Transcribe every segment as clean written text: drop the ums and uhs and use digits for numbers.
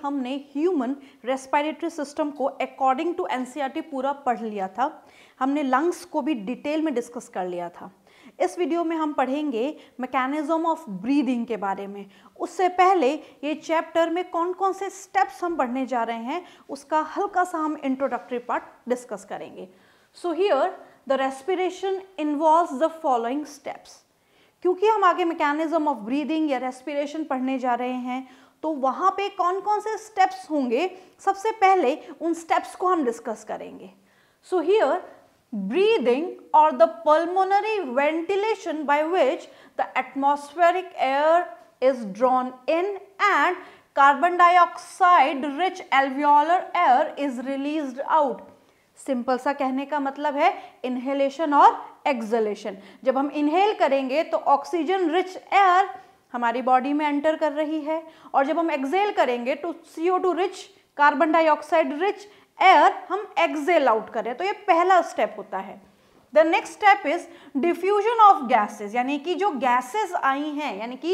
हमने human respiratory system को according to NCERT पूरा पढ़ लिया था। हमने लंग्स को भी डिटेल में डिस्कस कर लिया था। इस वीडियो में हम पढ़ेंगे मैकेनिज्म ऑफ ब्रीदिंग के बारे में। उससे पहले ये चैप्टर में कौन कौन से स्टेप्स हम पढ़ने जा रहे हैं उसका हल्का सा हम इंट्रोडक्टरी पार्ट डिस्कस करेंगे। So here the respiration involves the following steps. क्योंकि हम आगे मैकेनिज्म ऑफ ब्रीदिंग या रेस्पिरेशन पढ़ने जा रहे हैं तो वहाँ पे कौन कौन से स्टेप्स होंगे, सबसे पहले उन स्टेप्स को हम डिस्कस करेंगे। So here breathing or the pulmonary ventilation by which the atmospheric air is drawn in and carbon dioxide rich alveolar air is released out। Simple सा कहने का मतलब है इनहेलेशन और एक्सहेलेशन। जब हम इनहेल करेंगे तो ऑक्सीजन रिच एयर हमारी बॉडी में एंटर कर रही है और जब हम एक्सहेल करेंगे तो CO2 rich, carbon dioxide rich air हम एक्सहेल आउट करें। तो ये पहला स्टेप होता है। The next step is diffusion of gases, यानी कि जो गैसेस आई हैं, यानी कि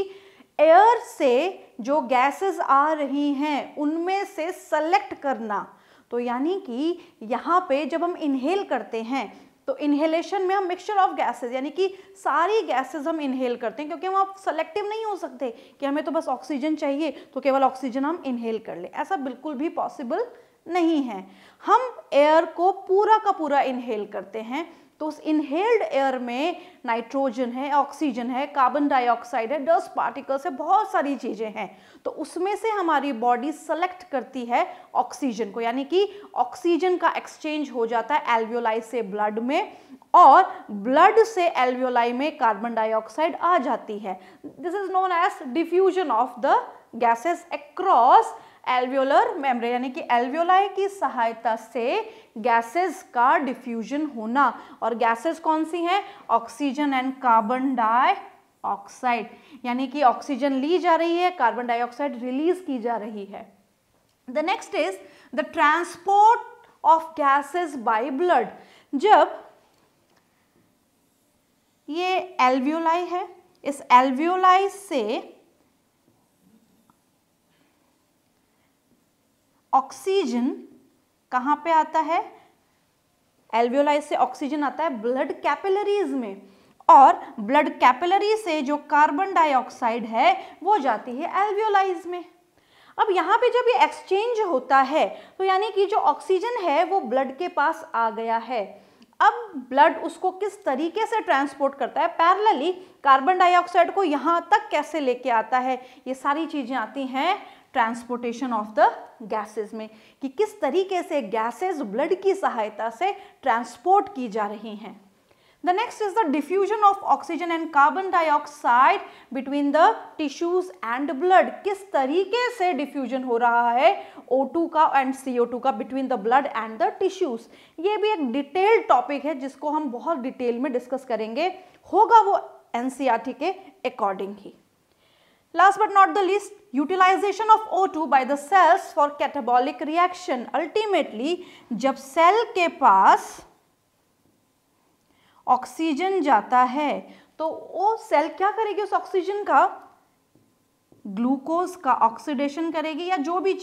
एयर से जो गैसेस आ रही हैं उनमें से सेलेक्ट करना। तो यानी कि यहाँ पे जब हम इनहेल करते हैं तो इनहेलेशन में हम मिक्सचर ऑफ गैसेस, यानी कि सारी गैसेस हम इनहेल करते हैं, क्योंकि हम आप सेलेक्टिव नहीं हो सकते कि हमें तो बस ऑक्सीजन चाहिए तो केवल ऑक्सीजन हम इनहेल कर ले। ऐसा बिल्कुल भी पॉसिबल नहीं है। हम एयर को पूरा का पूरा इनहेल करते हैं तो उस इनहेल्ड एयर में नाइट्रोजन है, ऑक्सीजन है, कार्बन डाइऑक्साइड है, डस्ट पार्टिकल्स है, बहुत सारी चीजें हैं। तो उसमें से हमारी बॉडी सेलेक्ट करती है ऑक्सीजन को, यानी कि ऑक्सीजन का एक्सचेंज हो जाता है एल्वियोलाई से ब्लड में और ब्लड से एल्वियोलाई में कार्बन डाइऑक्साइड आ जाती है। This is known as diffusion of the gases across alveolar membrane, यानी कि एल्वियोलाई की सहायता से गैसेस का डिफ्यूजन होना। और गैसेस कौन सी हैं? ऑक्सीजन एंड कार्बन डाइऑक्साइड, यानी कि ऑक्सीजन ली जा रही है, कार्बन डाइऑक्साइड रिलीज की जा रही है। The next is the transport of gases by blood. जब ये एल्वियोलाई है, इस एल्वियोलाई से ऑक्सीजन कहाँ पे आता है? एल्वियोलाई से ऑक्सीजन आता है ब्लड कैपिलरीज में और ब्लड कैपिलरी से जो कार्बन डाइऑक्साइड है वो जाती है एल्वियोलाइज में। अब यहाँ पे जब ये एक्सचेंज होता है तो यानी कि जो ऑक्सीजन है वो ब्लड के पास आ गया है। अब ब्लड उसको किस तरीके से ट्रांसपोर्ट करता है, पैरेलली कार्बन डाइऑक्साइड को यहाँ तक कैसे लेके आता है, ये सारी चीजें आती हैं ट्रांसपोर्टेशन ऑफ द गैसेस में, कि किस तरीके से गैसेस ब्लड की सहायता से ट्रांसपोर्ट की जा रही हैं। The next is the diffusion of oxygen and carbon dioxide between the tissues and blood. किस तरीके से डिफ्यूजन हो रहा है O2 का एंड CO2 का between the blood and the tissues. ये भी एक डिटेल्ड टॉपिक है जिसको हम बहुत डिटेल में डिस्कस करेंगे, होगा वो एनसीईआरटी के according he. Last but not the least, utilization of O2 by the cells for catabolic reaction. Ultimately, जब सेल के पास ऑक्सीजन जाता है तो वो सेल क्या करेगी? उस ऑक्सीजन का ग्लूकोज का ऑक्सीडेशन करेगी, या जो भी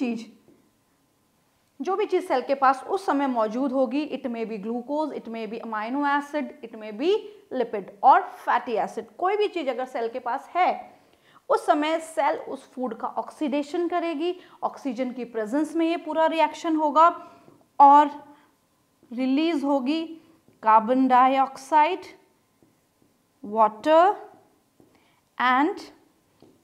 चीज सेल के पास उस समय मौजूद होगी। इट में बी ग्लूकोज, इट में बी अमाइनो एसिड, इट में बी लिपिड और फैटी एसिड। कोई भी चीज अगर सेल के पास है उस समय सेल उस फूड का ऑक्सीडेशन करेगी। ऑक्सीजन की प्रेजेंस में ये पूरा रिएक्शन होगा और रिलीज होगी carbon dioxide, water and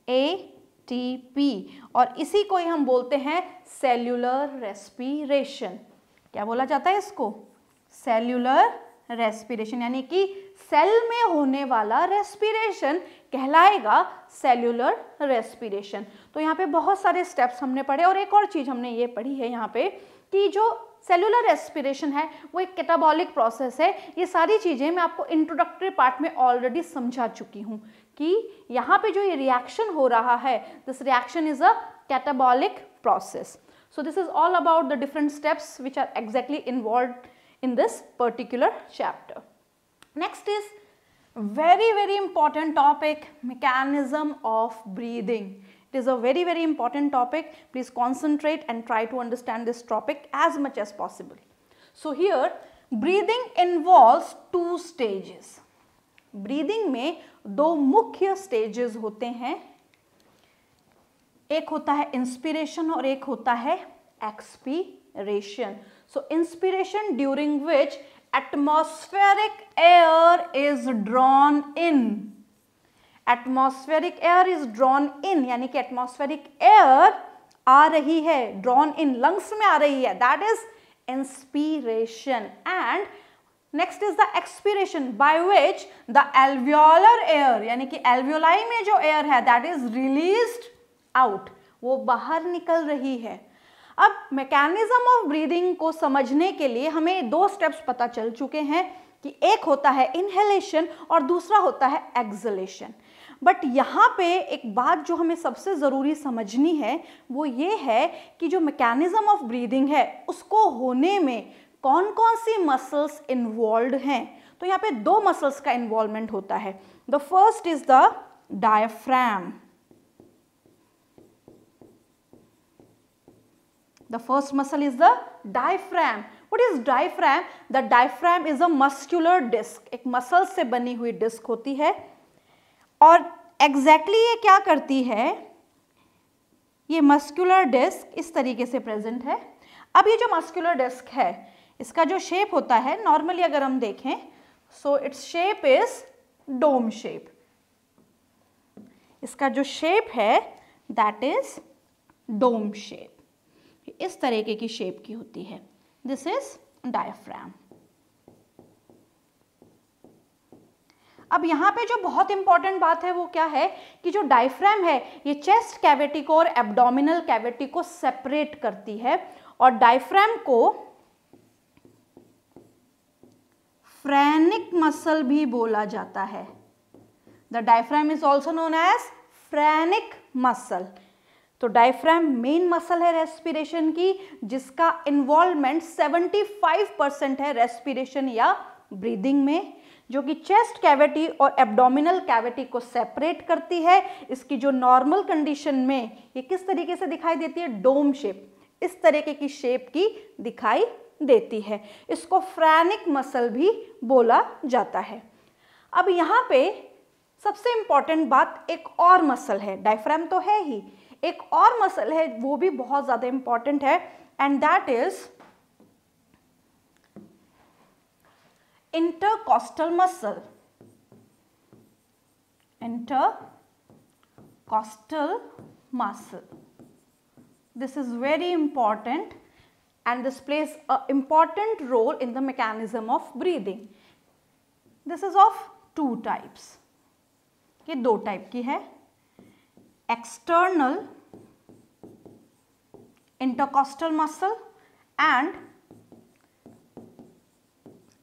ATP, और इसी को ही हम बोलते हैं सेल्यूलर रेस्पिरेशन। क्या बोला जाता है इसको? सेल्यूलर रेस्पिरेशन, यानी कि सेल में होने वाला रेस्पिरेशन कहलाएगा सेल्यूलर रेस्पिरेशन। तो यहाँ पे बहुत सारे स्टेप्स हमने पढ़े और एक और चीज हमने ये पढ़ी है यहाँ पे कि जो सेल्यूलर रेस्पिरेशन है वो एक कैटाबॉलिक प्रोसेस है। ये सारी चीजें मैं आपको इंट्रोडक्टरी पार्ट में ऑलरेडी समझा चुकी हूँ कि यहाँ पे जो ये रिएक्शन हो रहा है, this reaction is a catabolic process. So this is all about the different steps which are exactly involved in this particular chapter. Next is very important topic, mechanism of breathing. It is a very, very important topic. Please concentrate and try to understand this topic as much as possible. So here, breathing involves two stages. Breathing में दो मुख्य stages होते हैं. एक होता है inspiration और एक होता है expiration. So inspiration, during which atmospheric air is drawn in. Atmospheric air is drawn in, यानी कि atmospheric air आ रही है, drawn in, lungs में आ रही है, that is inspiration. And next is the expiration, by which the alveolar air, यानी कि alveoli में जो air है, that is released out, वो बाहर निकल रही है. अब मैकेनिज्म ऑफ ब्रीदिंग को समझने के लिए हमें दो स्टेप्स पता चल चुके हैं कि एक होता है इनहेलेशन और दूसरा होता है एक्सहेलेशन. बट यहाँ पे एक बात जो हमें सबसे ज़रूरी समझनी है वो ये है कि जो मैकेनिज्म ऑफ ब्रीदिंग है उसको होने में कौन कौन सी मसल्स इन्वॉल्व हैं. तो यहाँ पे दो मसल्स का इन्वॉल्वमेंट होता है. The first is the diaphragm. The first muscle is the diaphragm. What is diaphragm? The diaphragm is a muscular disc. एक muscle से बनी हुई disc होती है और exactly ये क्या करती है? ये muscular disc इस तरीके से present है. अब ये जो muscular disc है इसका जो shape होता है normally अगर हम देखें so its shape is dome shape. इसका जो shape है that is dome shape. इस तरीके की शेप की होती है. This is diaphragm. अब यहाँ पे जो बहुत इंपॉर्टेंट बात है वो क्या है कि जो डायफ्राम है ये चेस्ट कैविटी को और एब्डोमिनल कैविटी को सेपरेट करती है और डायफ्राम को फ्रेनिक मसल भी बोला जाता है. The diaphragm is also known as phrenic muscle. तो डायफ्राम मेन मसल है रेस्पिरेशन की जिसका इन्वॉल्वमेंट 75% है रेस्पिरेशन या ब्रीदिंग में, जो कि चेस्ट कैविटी और एब्डोमिनल कैविटी को सेपरेट करती है. इसकी जो नॉर्मल कंडीशन में ये किस तरीके से दिखाई देती है? डोम शेप, इस तरीके की शेप की दिखाई देती है. इसको फ्रेनिक मसल भी बोला जाता है. अब यहाँ पे सबसे इंपॉर्टेंट बात, एक और मसल है, डायफ्राम तो है ही, एक और मसल है वो भी बहुत ज्यादा इंपॉर्टेंट है and that is intercostal muscle. Intercostal muscle, this is very important and this plays a important role in the mechanism of breathing. This is of two types. ये दो टाइप की है. External intercostal muscle and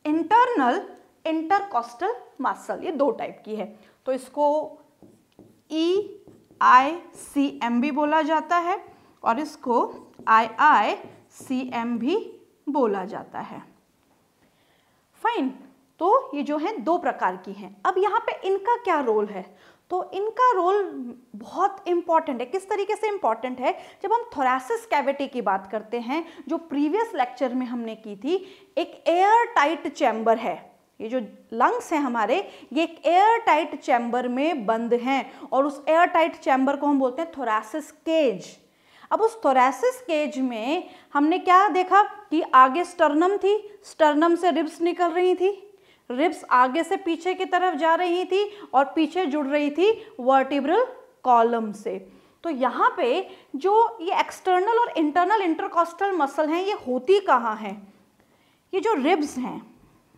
internal intercostal muscle. ये दो type की है. तो इसको EICM भी बोला जाता है और इसको IICM भी बोला जाता है. फाइन. तो ये जो है दो प्रकार की हैं. अब यहाँ पे इनका क्या रोल है? तो इनका रोल बहुत इंपॉर्टेंट है. किस तरीके से इंपॉर्टेंट है? जब हम थोरैसिस कैविटी की बात करते हैं, जो प्रीवियस लेक्चर में हमने की थी, एक एयर टाइट चैम्बर है. ये जो लंग्स हैं हमारे, ये एक एयर टाइट चैम्बर में बंद हैं और उस एयर टाइट चैम्बर को हम बोलते हैं थोरैसिस केज. अब उस थोरैसिस केज में हमने क्या देखा कि आगे स्टर्नम थी, स्टर्नम से रिब्स निकल रही थी, रिब्स आगे से पीछे की तरफ जा रही थी और पीछे जुड़ रही थी वर्टिब्रल कॉलम से. तो यहाँ पे जो ये एक्सटर्नल और इंटरनल इंटरकॉस्टल मसल हैं ये होती कहाँ हैं? ये जो रिब्स हैं,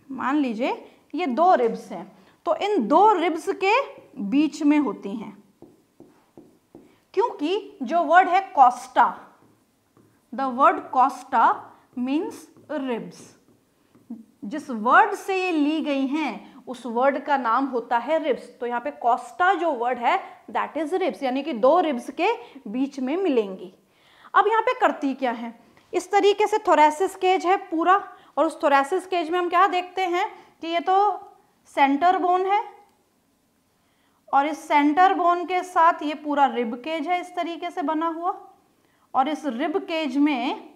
मान लीजिए ये दो रिब्स हैं, तो इन दो रिब्स के बीच में होती हैं. क्योंकि जो वर्ड है costa, the word costa means ribs. जिस वर्ड से ये ली गई हैं उस वर्ड का नाम होता है रिब्स. तो यहाँ पे कॉस्टा जो वर्ड है दैट इज रिब्स, यानी कि दो रिब्स के बीच में मिलेंगी. अब यहाँ पे करती क्या है? इस तरीके से थोरैसिस केज है पूरा और उस थोरैसिस केज में हम क्या देखते हैं कि ये तो सेंटर बोन है और इस सेंटर बोन के साथ ये पूरा रिब केज है इस तरीके से बना हुआ, और इस रिब केज में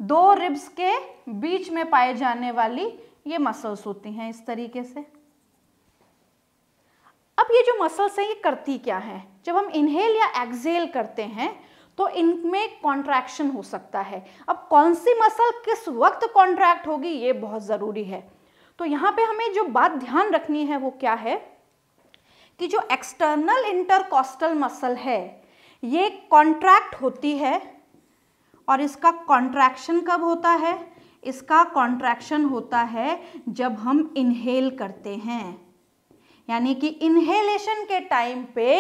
2 रिब्स के बीच में पाए जाने वाली ये मसल्स होती हैं इस तरीके से। अब ये जो मसल्स हैं ये करती क्या है, जब हम इनहेल या एक्सहेल करते हैं तो इनमें कॉन्ट्रैक्शन हो सकता है। अब कौन सी मसल किस वक्त कॉन्ट्रैक्ट होगी ये बहुत ज़रूरी है। तो यहाँ पे हमें जो बात ध्यान रखनी है वो क्या है कि जो एक्सटर्नल इंटरकॉस्टल मसल है ये कॉन्ट्रैक्ट होती है, और इसका कॉन्ट्रैक्शन कब होता है, इसका कॉन्ट्रैक्शन होता है जब हम इनहेल करते हैं, यानी कि इनहेलेशन के टाइम पे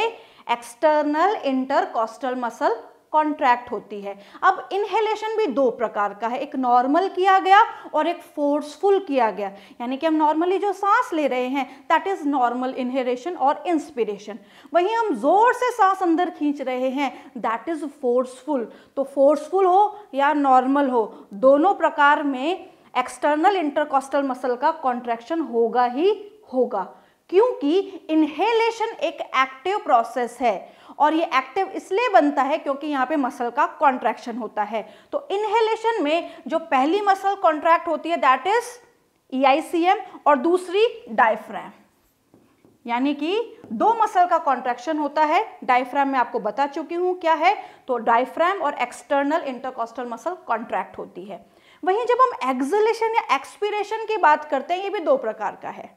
एक्सटर्नल इंटरकॉस्टल मसल कॉन्ट्रैक्ट होती है। अब इनहेलेशन भी 2 प्रकार का है, एक नॉर्मल किया गया और एक फोर्सफुल किया गया, यानी कि हम नॉर्मली जो सांस ले रहे हैं दैट इज नॉर्मल इनहेलेशन और इंस्पिरेशन, वहीं हम जोर से सांस अंदर खींच रहे हैं दैट इज फोर्सफुल। तो फोर्सफुल हो या नॉर्मल हो, दोनों प्रकार में एक्सटर्नल इंटरकॉस्टल मसल का कॉन्ट्रैक्शन होगा ही होगा, क्योंकि इनहेलेशन एक एक्टिव प्रोसेस है, और ये एक्टिव इसलिए बनता है क्योंकि यहाँ पे मसल का कॉन्ट्रैक्शन होता है। तो इनहेलेशन में जो पहली मसल कॉन्ट्रैक्ट होती है दैट इज EICM और दूसरी डायफ्राम, यानी कि 2 मसल का कॉन्ट्रैक्शन होता है। डायफ्राम में आपको बता चुकी हूँ क्या है, तो डायफ्राम और एक्सटर्नल इंटरकॉस्टल मसल कॉन्ट्रैक्ट होती है। वहीं जब हम एक्सहेलेशन या एक्सपीरेशन की बात करते हैं ये भी 2 प्रकार का है,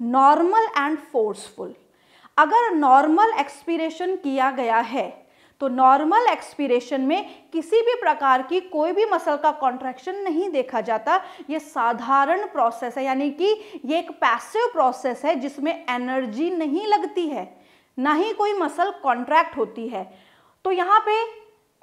नॉर्मल एंड फोर्सफुल। अगर नॉर्मल एक्सपीरेशन किया गया है तो नॉर्मल एक्सपीरेशन में किसी भी प्रकार की कोई भी मसल का कॉन्ट्रैक्शन नहीं देखा जाता, ये साधारण प्रोसेस है, यानी कि ये एक पैसिव प्रोसेस है जिसमें एनर्जी नहीं लगती है, ना ही कोई मसल कॉन्ट्रैक्ट होती है। तो यहाँ पे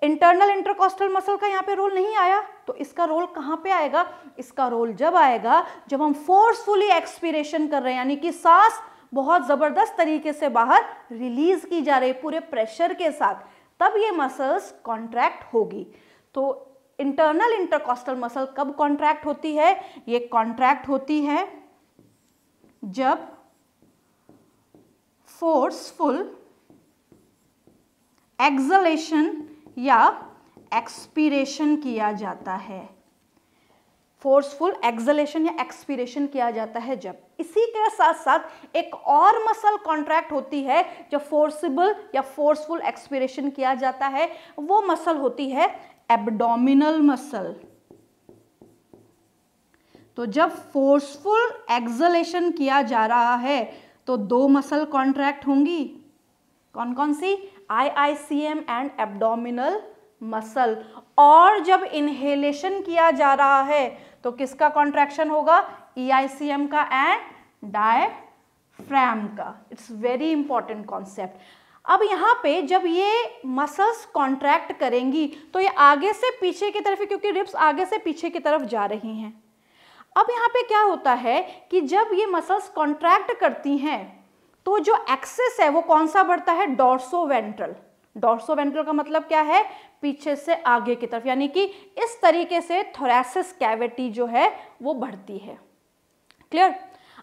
इंटरनल इंटरकॉस्टल मसल का यहाँ पे रोल नहीं आया, तो इसका रोल कहाँ पे आएगा, इसका रोल जब आएगा जब हम फोर्सफुली एक्सपीरेशन कर रहे हैं, यानी कि सांस बहुत जबरदस्त तरीके से बाहर रिलीज की जा रही है पूरे प्रेशर के साथ, तब ये मसल्स कॉन्ट्रैक्ट होगी। तो इंटरनल इंटरकॉस्टल मसल कब कॉन्ट्रैक्ट होती है, ये कॉन्ट्रैक्ट होती है जब फोर्सफुल एक्सहेलेशन या एक्सपीरेशन किया जाता है, फोर्सफुल एक्सहेलेशन या एक्सपीरेशन किया जाता है जब। इसी के साथ साथ एक और मसल कॉन्ट्रैक्ट होती है जब फोर्सिबल या फोर्सफुल एक्सपीरेशन किया जाता है, वो मसल होती है एब्डोमिनल मसल। तो जब फोर्सफुल एक्सहेलेशन किया जा रहा है तो 2 मसल कॉन्ट्रैक्ट होंगी, कौन कौन सी, IICM एंड एब्डोमिनल मसल। और जब इनहेलेशन किया जा रहा है तो किसका कॉन्ट्रैक्शन होगा, EICM का एंड डायफ्राम का। It's very important concept. अब यहाँ पे जब ये मसल्स कॉन्ट्रैक्ट करेंगी तो ये आगे से पीछे की तरफ, क्योंकि रिब्स आगे से पीछे की तरफ जा रही हैं। अब यहाँ पे क्या होता है कि जब ये मसल्स कॉन्ट्रैक्ट करती हैं तो जो एक्सिस है वो कौन सा बढ़ता है, डॉर्सोवेंट्रल। डॉर्सोवेंट्रल का मतलब क्या है, पीछे से आगे की तरफ, यानी कि इस तरीके से थोरैसिस कैविटी जो है वो बढ़ती है। क्लियर।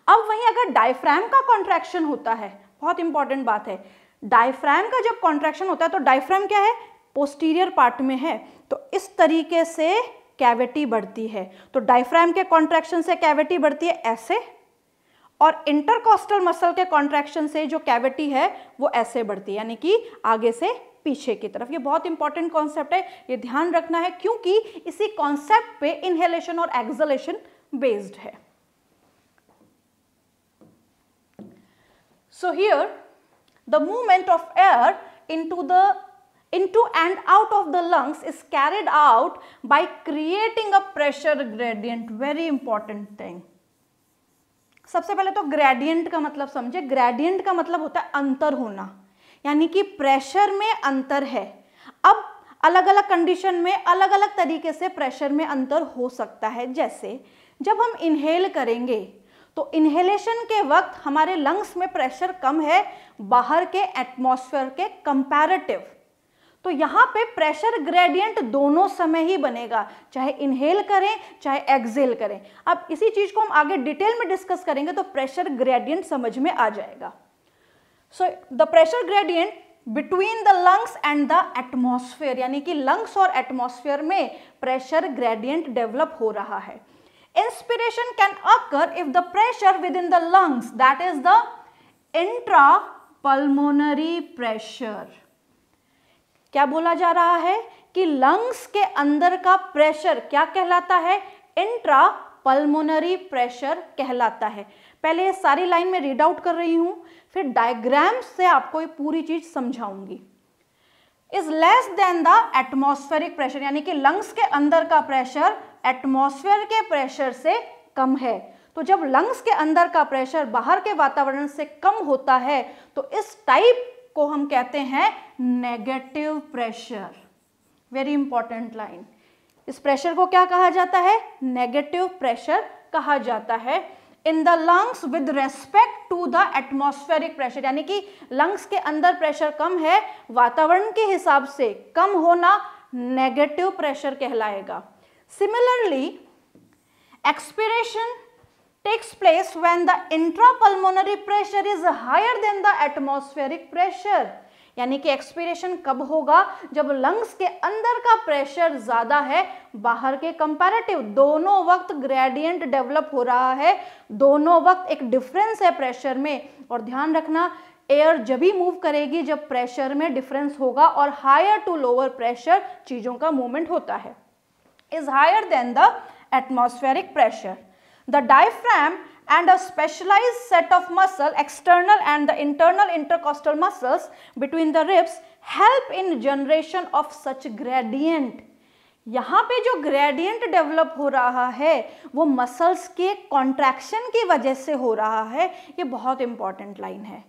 अब वहीं अगर डायफ्राम का कॉन्ट्रैक्शन होता है, बहुत इंपॉर्टेंट बात है, डायफ्राम का जब कॉन्ट्रैक्शन होता है तो डायफ्राम क्या है, पोस्टीरियर पार्ट में है, तो इस तरीके से कैविटी बढ़ती है। तो डायफ्राम के कॉन्ट्रैक्शन से कैविटी बढ़ती है ऐसे, और इंटरकॉस्टल मसल के कॉन्ट्रैक्शन से जो कैविटी है वो ऐसे बढ़ती है, यानी कि आगे से पीछे की तरफ। ये बहुत इंपॉर्टेंट कॉन्सेप्ट है, ये ध्यान रखना है, क्योंकि इसी कॉन्सेप्ट पे इनहेलेशन और एक्सहेलेशन बेस्ड है। So here the movement of air into and out of the lungs is carried out by creating a pressure gradient. Very important thing. सबसे पहले तो ग्रेडियंट का मतलब समझे। ग्रेडियंट का मतलब होता है अंतर होना, यानी कि प्रेशर में अंतर है। अब अलग अलग कंडीशन में अलग अलग तरीके से प्रेशर में अंतर हो सकता है। जैसे जब हम इनहेल करेंगे तो इनहेलेशन के वक्त हमारे लंग्स में प्रेशर कम है बाहर के एटमॉस्फेयर के कंपैरेटिव, तो यहाँ पे प्रेशर ग्रेडियंट दोनों समय ही बनेगा, चाहे इनहेल करें चाहे एक्सहेल करें। अब इसी चीज को हम आगे डिटेल में डिस्कस करेंगे तो प्रेशर ग्रेडियंट समझ में आ जाएगा। So the pressure gradient between the lungs and the atmosphere, यानी कि लंग्स और एटमॉस्फेयर में प्रेशर ग्रेडियंट डेवलप हो रहा है. Inspiration can occur if the pressure within the lungs, that is the intrapulmonary pressure. क्या बोला जा रहा है कि लंग्स के अंदर का प्रेशर क्या कहलाता है? इंट्रापल्मोनरी प्रेशर कहलाता है. पहले ये सारी लाइन में रीड आउट कर रही हूं, फिर डायग्राम से आपको ये पूरी चीज समझाऊंगी. Is less than the atmospheric pressure, यानी कि लंग्स के अंदर का प्रेशर एटमॉस्फेयर के प्रेशर से कम है. तो जब लंग्स के अंदर का प्रेशर बाहर के वातावरण से कम होता है तो इस टाइप को हम कहते हैं negative pressure. Very important line. इस प्रेशर को क्या कहा जाता है? नेगेटिव प्रेशर कहा जाता है. In the lungs with respect to the atmospheric pressure, यानी कि लंग्स के अंदर प्रेशर कम है, वातावरण के हिसाब से कम होना नेगेटिव प्रेशर कहलाएगा. Similarly, expiration takes place when the intrapulmonary pressure is higher than the atmospheric pressure. यानी कि एक्सपीरेशन कब होगा? जब लंग्स के अंदर का प्रेशर ज्यादा है बाहर के कंपैरेटिव. दोनों वक्त ग्रेडियंट डेवलप हो रहा है, दोनों वक्त एक डिफरेंस है प्रेशर में. और ध्यान रखना, एयर जब भी मूव करेगी जब प्रेशर में डिफरेंस होगा, और हायर टू लोअर प्रेशर चीजों का मूवमेंट होता है. Is higher than the atmospheric pressure. The diaphragm and a specialized set of muscle, external and the internal intercostal muscles between the ribs, help in generation of such gradient. यहाँ पे जो gradient develop हो रहा है वो muscles के contraction की वजह से हो रहा है. ये बहुत इंपॉर्टेंट लाइन है.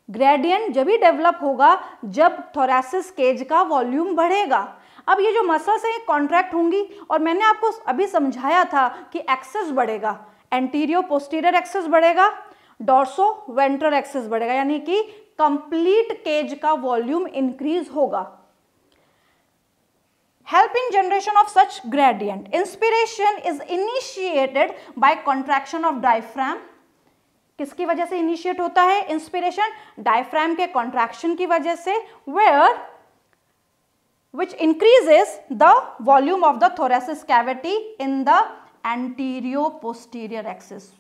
ग्रेडियंट जब भी डेवलप होगा जब थोरैसिस केज का वॉल्यूम बढ़ेगा. अब ये जो मसल्स है ये कॉन्ट्रैक्ट होंगी, और मैंने आपको अभी समझाया था कि एक्सेस बढ़ेगा, एंटीरियो पोस्टीरियर एक्सेस बढ़ेगा, डॉर्सो वेंट्रल एक्सेस बढ़ेगा, यानी कि कंप्लीट केज का वॉल्यूम इंक्रीज होगा. Help in generation of such gradient. Inspiration is initiated by contraction of diaphragm. किसकी वजह से इनिशिएट होता है इंस्पिरेशन? डायफ्राम के कॉन्ट्रैक्शन की वजह से. Where which increases the volume of the thoracic cavity in the anterior posterior axis.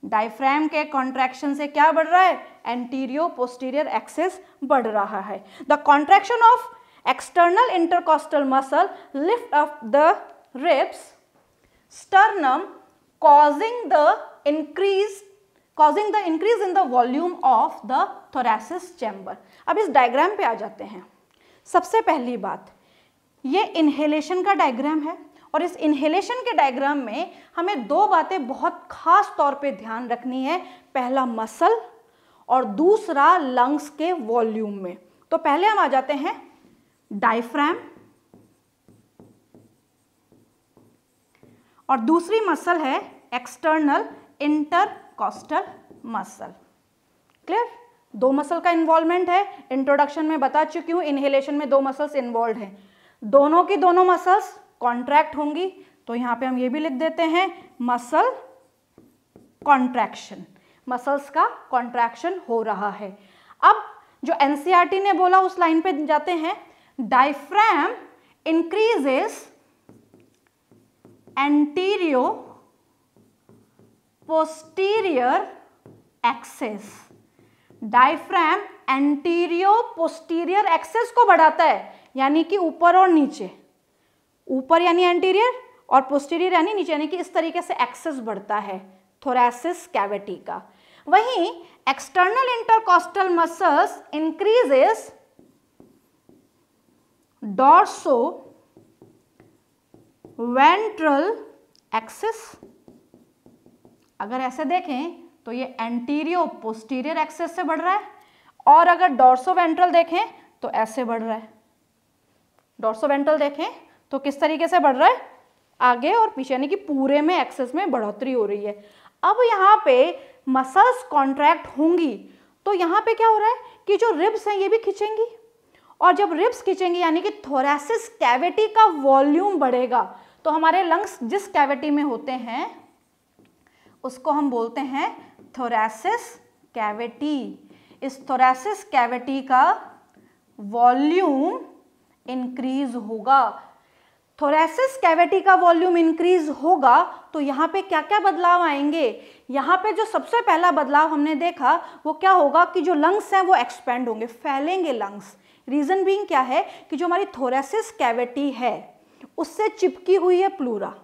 Diaphragm के कॉन्ट्रैक्शन से क्या बढ़ रहा है? एंटीरियो पोस्टीरियर एक्सिस बढ़ रहा है. The contraction of external intercostal muscle lift up the ribs sternum causing the increase in the volume of the thoracic chamber. अब इस डायग्राम पे आ जाते हैं. सबसे पहली बात, ये इनहेलेशन का डायग्राम है, और इस इनहेलेशन के डायग्राम में हमें दो बातें बहुत खास तौर पे ध्यान रखनी है. पहला मसल और दूसरा लंग्स के वॉल्यूम में. तो पहले हम आ जाते हैं डायफ्राम, और दूसरी मसल है एक्सटर्नल इंटरकॉस्टल मसल. क्लियर? दो मसल का इन्वॉल्वमेंट है. इंट्रोडक्शन में बता चुकी हूं, इनहेलेशन में दो मसल्स इन्वॉल्व हैं. दोनों की दोनों मसल्स कॉन्ट्रैक्ट होंगी, तो यहां पे हम ये भी लिख देते हैं मसल कॉन्ट्रैक्शन. मसल्स का कॉन्ट्रैक्शन हो रहा है. अब जो एनसीईआरटी ने बोला उस लाइन पे जाते हैं. Diaphragm increases anterior posterior axis. Diaphragm anterior posterior axis को बढ़ाता है, यानी कि ऊपर और नीचे. ऊपर यानी एंटीरियर और पोस्टीरियर यानी नीचे, यानी कि इस तरीके से एक्सेस बढ़ता है थोरैसिस कैविटी का. वहीं external intercostal muscles increases dorso ventral axis. अगर ऐसे देखें तो ये एंटीरियो पोस्टीरियर एक्सिस से बढ़ रहा है, और अगर डॉर्सो वेंट्रल देखें तो ऐसे बढ़ रहा है. डॉर्सो वेंट्रल देखें तो किस तरीके से बढ़ रहा है? आगे और पीछे, यानी कि पूरे में एक्सिस में बढ़ोतरी हो रही है. अब यहाँ पे मसल्स कॉन्ट्रैक्ट होंगी तो यहाँ पे क्या हो रहा है कि जो रिब्स हैं ये भी खींचेंगी, और जब रिब्स खींचेंगी यानी कि थोरैसिस कैविटी का वॉल्यूम बढ़ेगा. तो हमारे लंग्स जिस कैविटी में होते हैं उसको हम बोलते हैं थोरैसिस कैविटी. इस थोरैसिस कैविटी का वॉल्यूम इंक्रीज होगा। थोरैसिस कैविटी का वॉल्यूम इंक्रीज होगा तो यहाँ पे क्या क्या बदलाव आएंगे? यहाँ पे जो सबसे पहला बदलाव हमने देखा वो क्या होगा कि जो लंग्स हैं वो एक्सपेंड होंगे, फैलेंगे लंग्स। रीजन बीइंग क्या है कि जो हमारी थोरैसिस कैविटी है उससे चिपकी हुई है प्लूरा,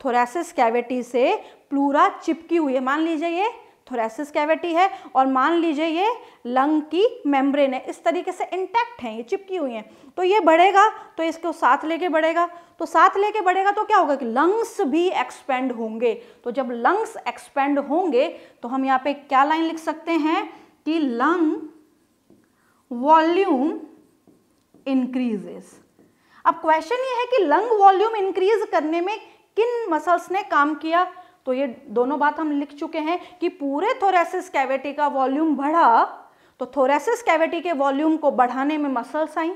थोरैसिस कैविटी से प्लूरा चिपकी हुई है। मान लीजिए ये थोरैसिस कैविटी है और मान लीजिए ये लंग की मेम्ब्रेन है, इस तरीके से इंटैक्ट हैं, ये चिपकी हुई हैं। तो ये बढ़ेगा तो इसको साथ लेके बढ़ेगा, तो साथ लेके बढ़ेगा तो क्या होगा कि लंग्स भी एक्सपेंड होंगे। तो जब लंग्स एक्सपेंड होंगे तो हम यहाँ पे क्या लाइन लिख सकते हैं कि लंग वॉल्यूम इंक्रीजेस। अब क्वेश्चन ये है कि लंग वॉल्यूम इंक्रीज करने में किन मसल्स ने काम किया? तो ये दोनों बात हम लिख चुके हैं कि पूरे थोरैसिस कैविटी का वॉल्यूम बढ़ा, तो थोरैसिस कैविटी के वॉल्यूम को बढ़ाने में मसल्स आई,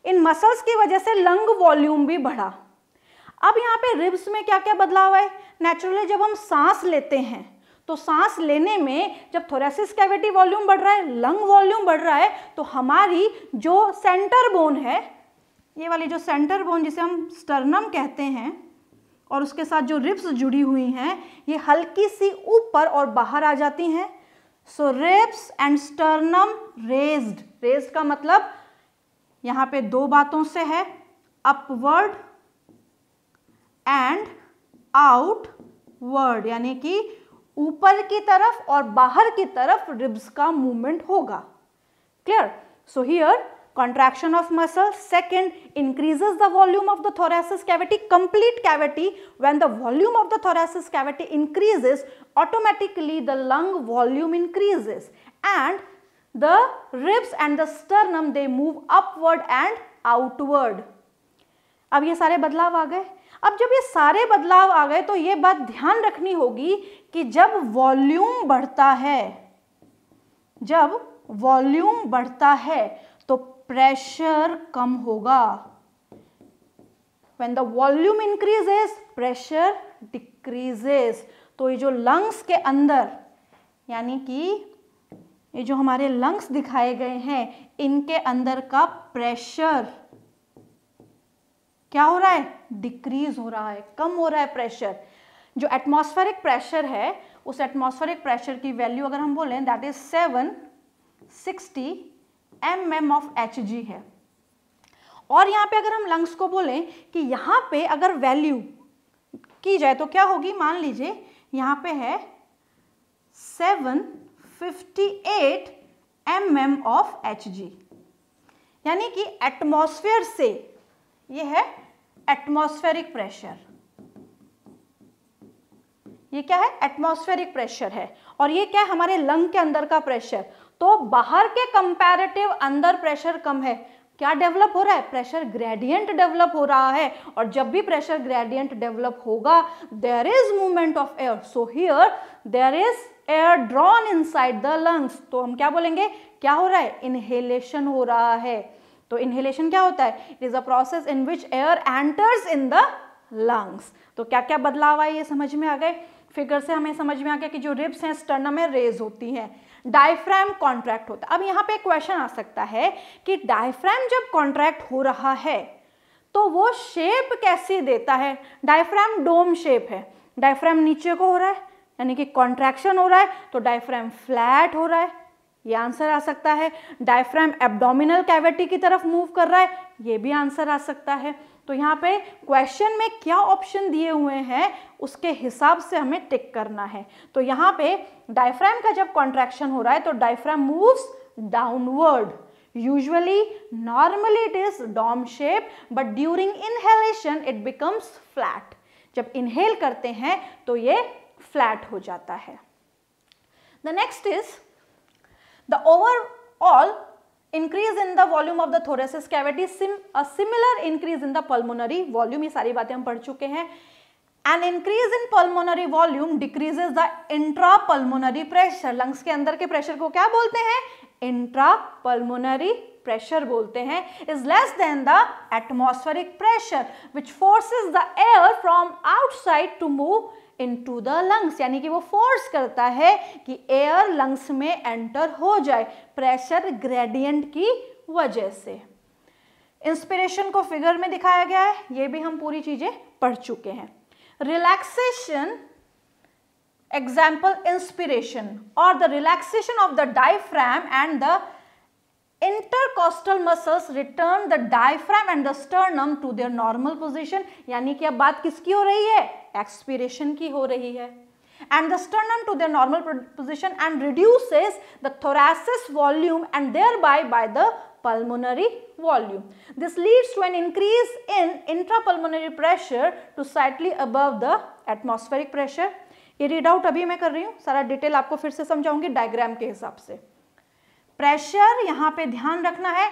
इन मसल्स की वजह से लंग वॉल्यूम भी बढ़ा। अब यहाँ पे रिब्स में क्या क्या बदलाव है? नेचुरली जब हम सांस लेते हैं तो सांस लेने में जब थोरैसिस कैविटी वॉल्यूम बढ़ रहा है, लंग वॉल्यूम बढ़ रहा है, तो हमारी जो सेंटर बोन है, ये वाली जो सेंटर बोन जिसे हम स्टर्नम कहते हैं और उसके साथ जो रिब्स जुड़ी हुई हैं, ये हल्की सी ऊपर और बाहर आ जाती हैं। So ribs and sternum raised. Raised का मतलब यहाँ पे दो बातों से है, अपवर्ड एंड आउटवर्ड, यानी कि ऊपर की तरफ और बाहर की तरफ रिब्स का मूवमेंट होगा। Clear? So here contraction of muscle. Second, increases the volume of the thoracic cavity, complete cavity. When the volume of the thoracic cavity increases, automatically the lung volume increases and the ribs and the sternum, they move upward and outward. अब ये सारे बदलाव आ गए। अब जब ये सारे बदलाव आ गए तो ये बात ध्यान रखनी होगी कि जब वॉल्यूम बढ़ता है, जब वॉल्यूम बढ़ता है तो प्रेशर कम होगा। When the volume increases, pressure decreases. तो ये जो लंग्स के अंदर, यानी कि ये जो हमारे लंग्स दिखाए गए हैं, इनके अंदर का प्रेशर क्या हो रहा है? डिक्रीज हो रहा है, कम हो रहा है प्रेशर। जो एटमॉस्फेरिक प्रेशर है, उस एटमॉस्फेरिक प्रेशर की वैल्यू अगर हम बोलें that is 760 mm of Hg है। और यहाँ पे अगर हम लंग्स को बोलें कि यहाँ पे अगर वैल्यू की जाए तो क्या होगी? मान लीजिए यहाँ पे है 758 mm of Hg, यानी कि एटमॉस्फेयर से, ये है एटमॉस्फेरिक प्रेशर, ये क्या है? एटमॉस्फेरिक प्रेशर है। और ये क्या है? हमारे लंग के अंदर का प्रेशर। तो बाहर के कंपैरेटिव अंदर प्रेशर कम है। क्या डेवलप हो रहा है? प्रेशर ग्रेडियंट डेवलप हो रहा है। और जब भी प्रेशर ग्रेडियंट डेवलप होगा, there is movement of air, so here there is air drawn inside the lungs. तो हम क्या बोलेंगे? क्या हो रहा है? इनहेलेशन हो रहा है। तो इनहेलेशन क्या होता है? It is a process in which air enters in the lungs. तो क्या क्या बदलाव आए ये समझ में आ गए। फिगर से हमें समझ में आ गया कि जो रिब्स हैं स्टर्नम में रेज होती हैं, डायफ्राम कॉन्ट्रैक्ट होता है। अब यहाँ पे एक क्वेश्चन आ सकता है कि डायफ्राम जब कॉन्ट्रैक्ट हो रहा है तो वो शेप कैसे देता है? डायफ्राम डोम शेप है, डायफ्राम नीचे को हो रहा है, यानी कि कॉन्ट्रैक्शन हो रहा है, तो डायफ्राम फ्लैट हो रहा है, ये आंसर आ सकता है। डायफ्राम एब्डोमिनल कैविटी की तरफ मूव कर रहा है, ये भी आंसर आ सकता है। तो यहाँ पे क्वेश्चन में क्या ऑप्शन दिए हुए हैं उसके हिसाब से हमें टिक करना है। तो यहाँ पे डायफ्राम का जब कॉन्ट्रैक्शन हो रहा है तो diaphragm moves downward, usually normally it is dome shape, but during inhalation it becomes flat. जब इनहेल करते हैं तो ये फ्लैट हो जाता है। The next is the overall increase in the volume of the thoracic cavity, a similar increase in the pulmonary volume, ये सारी बातें हम पढ़ चुके हैं। An increase in pulmonary volume decreases the intrapulmonary pressure. Lungs के अंदर के प्रेशर को क्या बोलते हैं? इंट्रापल्मोनरी प्रेशर बोलते हैं। is less than the atmospheric pressure which forces the air from outside to move into the lungs, यानी कि वो फोर्स करता है कि एयर लंग्स में एंटर हो जाए प्रेशर ग्रेडियंट की वजह से। इंस्पिरेशन को फिगर में दिखाया गया है, ये भी हम पूरी चीजें पढ़ चुके हैं। रिलैक्सेशन, एग्जाम्पल इंस्पिरेशन और the relaxation of the diaphragm and the intercostal muscles return the diaphragm and the sternum to their normal position, यानी कि अब बात किसकी हो रही है, एक्सपीरेशन की हो रही है। and the sternum to their normal position and reduces the thoracic volume and thereby by the pulmonary volume. This leads to an increase in intrapulmonary pressure to slightly above the atmospheric pressure. ये read out अभी मैं कर रही हूँ, सारा detail आपको फिर से समझाऊंगी डायग्राम के हिसाब से। प्रेशर यहाँ पे ध्यान रखना है,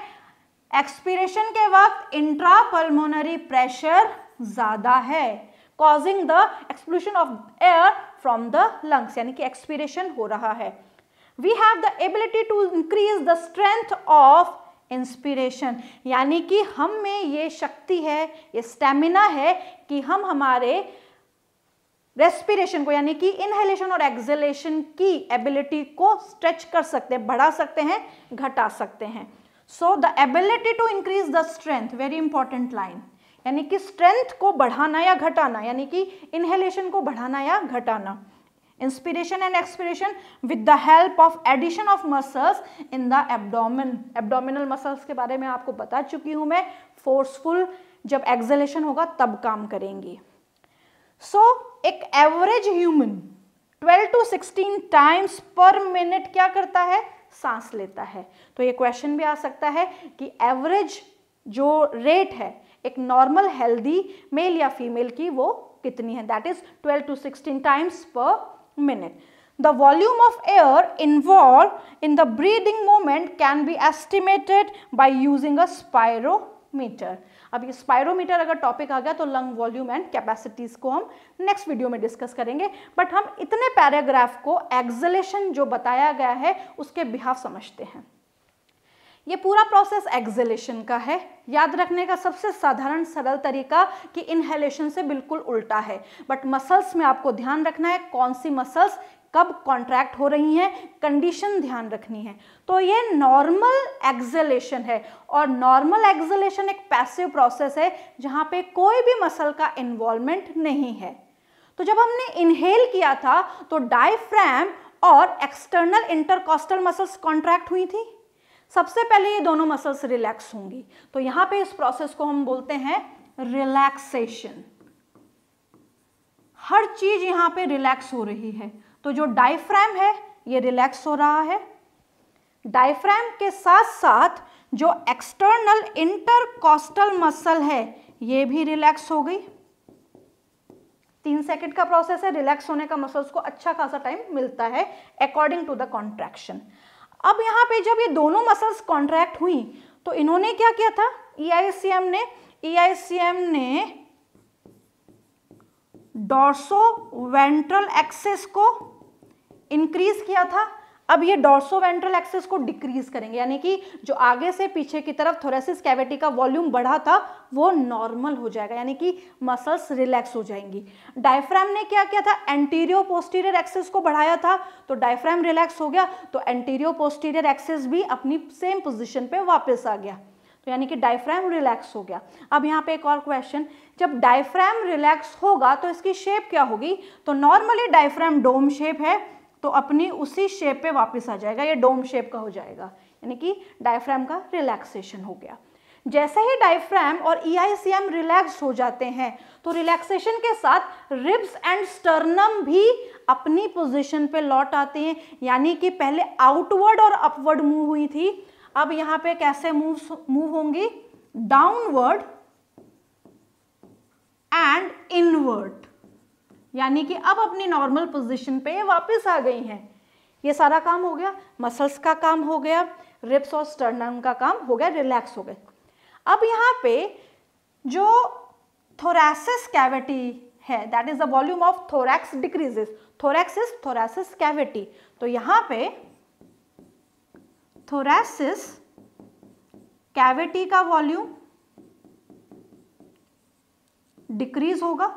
एक्सपीरेशन के वक्त इंट्रापल्मोनरी प्रेशर ज्यादा है, causing the explosion of air from the lungs, यानी कि एक्सपीरेशन हो रहा है। We have the ability to increase the strength of inspiration, यानी कि हम में ये शक्ति है, ये स्टेमिना है कि हम हमारे रेस्पिरेशन को, यानी कि इनहेलेशन और एक्सहेलेशन की एबिलिटी को स्ट्रेच कर सकते हैं, बढ़ा सकते हैं, घटा सकते हैं। So the ability to increase the strength, very important line, यानी कि स्ट्रेंथ को बढ़ाना या घटाना, यानी कि इनहेलेशन को बढ़ाना या घटाना। Inspiration and expiration with the help of addition of muscles in the abdomen, abdominal muscles के बारे में आपको बता चुकी हूं मैं, फोर्सफुल जब एक्सहेलेशन होगा तब काम करेंगी। सो एक एवरेज ह्यूमन 12 to 16 टाइम्स पर मिनट क्या करता है, सांस लेता है। तो ये क्वेश्चन भी आ सकता है कि एवरेज जो रेट है एक नॉर्मल हेल्दी मेल या फीमेल की वो कितनी है, दैट इज 12 to 16 टाइम्स पर minute. The volume of air involved in the breathing movement can be estimated by using a spirometer. अब ये स्पायरोमीटर अगर टॉपिक आ गया तो लंग वॉल्यूम एंड कैपेसिटीज को हम नेक्स्ट वीडियो में डिस्कस करेंगे, बट हम इतने पैराग्राफ को एक्सहेलेशन जो बताया गया है उसके बिहाफ समझते हैं। ये पूरा प्रोसेस एक्सहेलेशन का है। याद रखने का सबसे साधारण सरल तरीका कि इनहेलेशन से बिल्कुल उल्टा है, बट मसल्स में आपको ध्यान रखना है कौन सी मसल्स कब कॉन्ट्रैक्ट हो रही हैं, कंडीशन ध्यान रखनी है। तो ये नॉर्मल एक्सहेलेशन है, और नॉर्मल एक्सहेलेशन एक पैसिव प्रोसेस है जहां पे कोई भी मसल का इन्वॉल्वमेंट नहीं है। तो जब हमने इनहेल किया था तो डायफ्राम और एक्सटर्नल इंटरकॉस्टल मसल्स कॉन्ट्रैक्ट हुई थी। सबसे पहले ये दोनों मसल्स रिलैक्स होंगी, तो यहां पे इस प्रोसेस को हम बोलते हैं रिलैक्सेशन। हर चीज यहां पे रिलैक्स हो रही है। तो जो डायफ्राम है ये रिलैक्स हो रहा है, डायफ्राम के साथ साथ जो एक्सटर्नल इंटरकॉस्टल मसल है ये भी रिलैक्स हो गई। 3 सेकंड का प्रोसेस है, रिलैक्स होने का मसल्स को अच्छा खासा टाइम मिलता है अकॉर्डिंग टू द कॉन्ट्रैक्शन। अब यहाँ पे जब ये दोनों मसल्स कॉन्ट्रैक्ट हुई तो इन्होंने क्या किया था, EICM ने डॉर्सो वेंट्रल एक्सिस को इंक्रीज किया था। अब ये डॉर्सो वेंट्रल एक्सिस को डिक्रीज करेंगे, यानी कि जो आगे से पीछे की तरफ थोरेसिस कैविटी का वॉल्यूम बढ़ा था वो नॉर्मल हो जाएगा, यानी कि मसल्स रिलैक्स हो जाएंगी। डायफ्राम ने क्या किया था, एंटीरियो पोस्टीरियर एक्सिस को बढ़ाया था, तो डायफ्राम रिलैक्स हो गया, तो एंटीरियो पोस्टीरियर एक्सिस भी अपनी सेम पोजीशन पे वापस आ गया, तो यानी कि डायफ्राम रिलैक्स हो गया। अब यहाँ पे एक और क्वेश्चन, जब डायफ्राम रिलैक्स होगा तो इसकी शेप क्या होगी, तो नॉर्मली डायफ्राम डोम शेप है, तो अपनी उसी शेप पे वापस आ जाएगा, ये डोम शेप का हो जाएगा, यानी कि डायफ्राम का रिलैक्सेशन हो गया। जैसे ही डायफ्राम और EICM रिलैक्स हो जाते हैं तो रिलैक्सेशन के साथ रिब्स एंड स्टर्नम भी अपनी पोजीशन पे लौट आते हैं, यानी कि पहले आउटवर्ड और अपवर्ड मूव हुई थी, अब यहां पे कैसे मूव होंगी, डाउनवर्ड एंड इनवर्ड, यानी कि अब अपनी नॉर्मल पोजीशन पे वापस आ गई हैं। ये सारा काम हो गया, मसल्स का काम हो गया, रिब्स और स्टर्नम का काम हो गया, रिलैक्स हो गए। अब यहाँ पे जो थोरैसिस कैविटी है, that is the volume of thorax decreases, thorax is thoracic cavity, तो यहाँ पे थोरैसिस कैविटी का वॉल्यूम डिक्रीज होगा,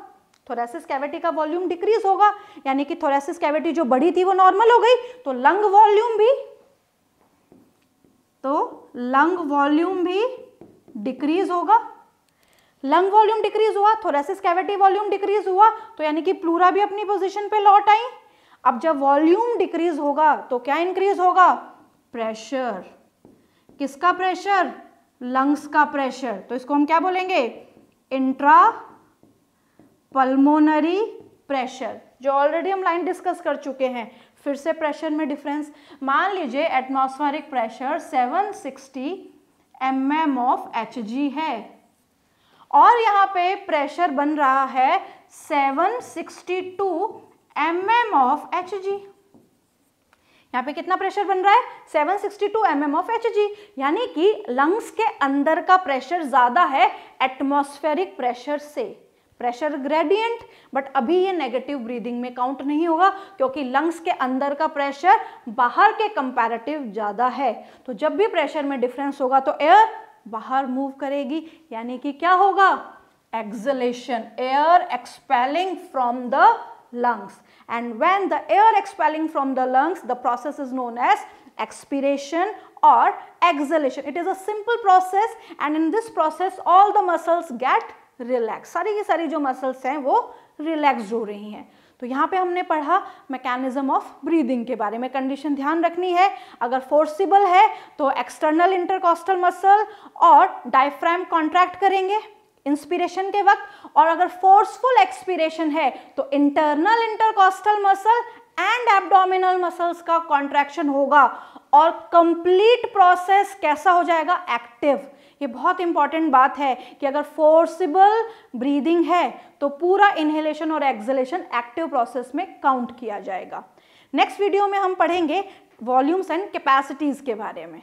थोरेसिस कैविटी का वॉल्यूम डिक्रीज होगा, यानी कि थोरेसिस कैविटी जो बड़ी थी वो नॉर्मल हो गई, तो लंग वॉल्यूम भी डिक्रीज होगा। लंग वॉल्यूम डिक्रीज हुआ, थोरेसिस कैविटी वॉल्यूम डिक्रीज हुआ, तो यानी कि प्लूरा भी अपनी पोजीशन पे लौट आई। अब जब वॉल्यूम डिक्रीज होगा तो क्या इंक्रीज होगा? प्रेशर। किसका प्रेशर? लंग्स का प्रेशर। तो इसको हम क्या बोलेंगे? इंट्रा पल्मोनरी प्रेशर, जो ऑलरेडी हम लाइन डिस्कस कर चुके हैं। फिर से प्रेशर में डिफरेंस, मान लीजिए atmospheric pressure 760 mm of Hg है और यहाँ पे प्रेशर बन रहा है 762 mm ऑफ Hg। यहाँ पे कितना प्रेशर बन रहा है? 762 mm ऑफ Hg, यानी कि लंग्स के अंदर का प्रेशर ज्यादा है एटमॉस्फेरिक प्रेशर से। प्रेशर ग्रेडियंट, बट अभी ये नेगेटिव ब्रीदिंग में काउंट नहीं होगा क्योंकि लंग्स के अंदर का प्रेशर बाहर के कंपैरेटिव ज्यादा है। तो जब भी प्रेशर में डिफरेंस होगा तो एयर बाहर मूव करेगी, यानी कि क्या होगा? Acceleration, air expelling from the lungs, and when the air expelling from the lungs, the process is known as expiration or exhalation. It is a simple process and in this process all the muscles get relaxed. सारी की सारी जो muscles हैं वो relaxed हो रही हैं। तो यहाँ पे हमने पढ़ा मैकेनिज्म ऑफ ब्रीदिंग के बारे में। कंडीशन ध्यान रखनी है, अगर फोर्सिबल है तो एक्सटर्नल इंटरकॉस्टल मसल और डायफ्राम कॉन्ट्रैक्ट करेंगे इंस्पिरेशन के वक्त, और अगर फोर्सफुल एक्सपिरेशन है तो internal intercostal muscle and abdominal muscles का कॉन्ट्रैक्शन होगा और कंप्लीट प्रोसेस कैसा हो जाएगा? एक्टिव। ये बहुत इंपॉर्टेंट बात है कि अगर फोर्सिबल ब्रीदिंग है तो पूरा इनहेलेशन और एक्सहेलेशन एक्टिव प्रोसेस में काउंट किया जाएगा। नेक्स्ट वीडियो में हम पढ़ेंगे वॉल्यूम्स एंड कैपेसिटीज के बारे में।